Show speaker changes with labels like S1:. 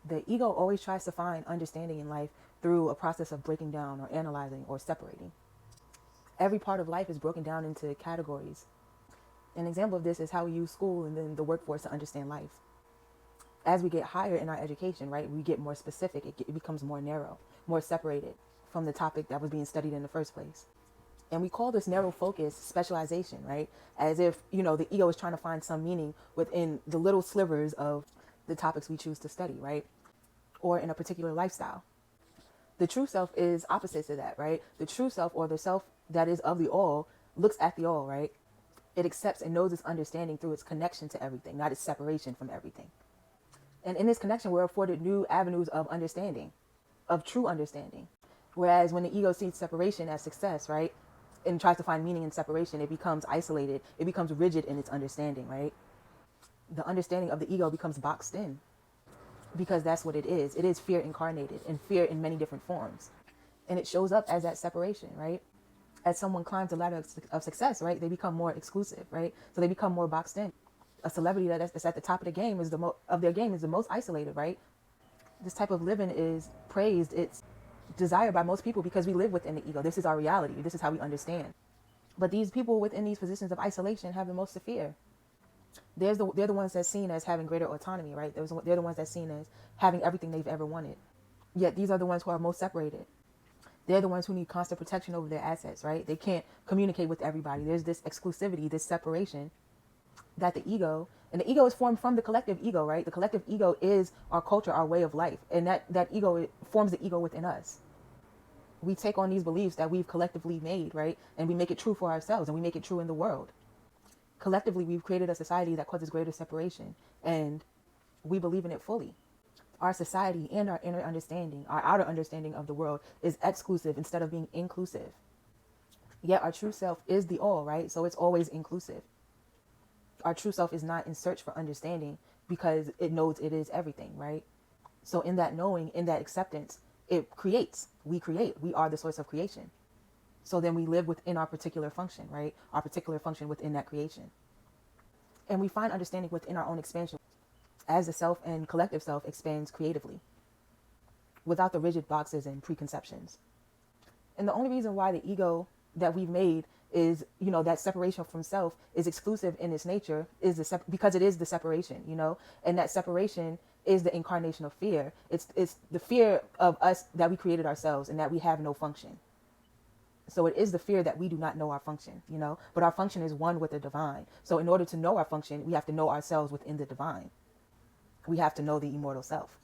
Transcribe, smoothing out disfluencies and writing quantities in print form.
S1: The ego always tries to find understanding in life through a process of breaking down or analyzing or separating. Every part of life is broken down into categories. An example of this is how we use school and then the workforce to understand life. As we get higher in our education, right, we get more specific. It becomes more narrow, more separated from the topic that was being studied in the first place. And we call this narrow focus specialization, right? As if, the ego is trying to find some meaning within the little slivers of the topics we choose to study, right? Or in a particular lifestyle. The true self is opposite to that, right? The true self, or the self that is of the all, looks at the all, right? It accepts and knows its understanding through its connection to everything, not its separation from everything. And in this connection, we're afforded new avenues of understanding, of true understanding. Whereas when the ego sees separation as success, right, and tries to find meaning in separation, it becomes isolated. It becomes rigid in its understanding, right? The understanding of the ego becomes boxed in because that's what it is. It is fear incarnated, and fear in many different forms. And it shows up as that separation, right? As someone climbs the ladder of success, right, they become more exclusive, right? So they become more boxed in. A celebrity that's at the top of the game is of their game is the most isolated, right? This type of living is praised. It's desired by most people because we live within the ego. This is our reality. This is how we understand. But these people within these positions of isolation have the most to fear. They're the ones that's seen as having greater autonomy, right? They're the ones that's seen as having everything they've ever wanted. Yet these are the ones who are most separated. They're the ones who need constant protection over their assets, right? They can't communicate with everybody. There's this exclusivity, this separation that the ego is formed from the collective ego, right? The collective ego is our culture, our way of life. And that ego, it forms the ego within us. We take on these beliefs that we've collectively made, right? And we make it true for ourselves, and we make it true in the world. Collectively, we've created a society that causes greater separation, and we believe in it fully. Our society and our inner understanding, our outer understanding of the world is exclusive instead of being inclusive. Yet our true self is the all, right? So it's always inclusive. Our true self is not in search for understanding because it knows it is everything, right? So in that knowing, in that acceptance, it creates. We create. We are the source of creation. So then we live within our particular function, right? Our particular function within that creation. And we find understanding within our own expansion as the self and collective self expands creatively without the rigid boxes and preconceptions. And the only reason why the ego that we've made is, that separation from self is exclusive in its nature is because it is the separation, and that separation is the incarnation of fear. It's the fear of us that we created ourselves and that we have no function. So it is the fear that we do not know our function, but our function is one with the divine. So in order to know our function, we have to know ourselves within the divine. We have to know the immortal self.